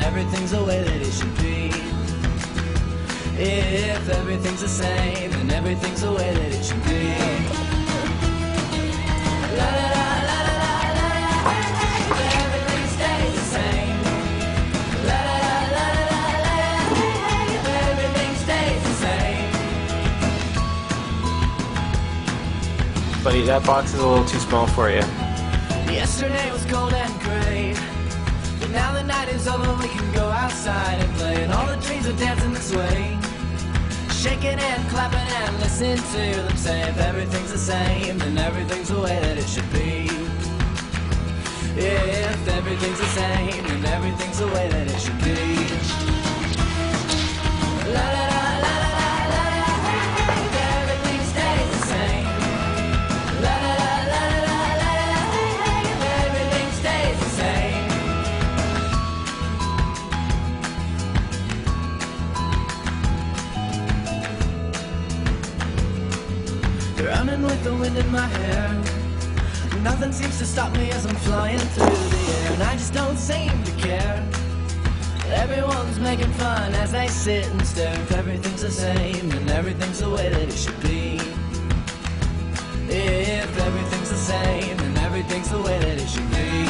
everything's the way that it should be. If everything's the same, then everything's the way that it should be. La la la la la la la, if everything stays the same. La la la la la la, if everything stays the same. Buddy, that box is a little too small for you. Yesterday was cold and gray, but now the night is over, we can go outside and play. And all the trees are dancing this way, shaking and clapping and listening to them say, if everything's the same, then everything's the way that it should be. If everything's the same, then everything's the way that it should be. La la la la la la la, if everything stays the same. La la la la la la la, if everything stays the same. Running with the wind in my hair, nothing seems to stop me as I'm flying through the air. And I just don't seem to care. Everyone's making fun as they sit and stare. If everything's the same, then everything's the way that it should be. If everything's the same, then everything's the way that it should be.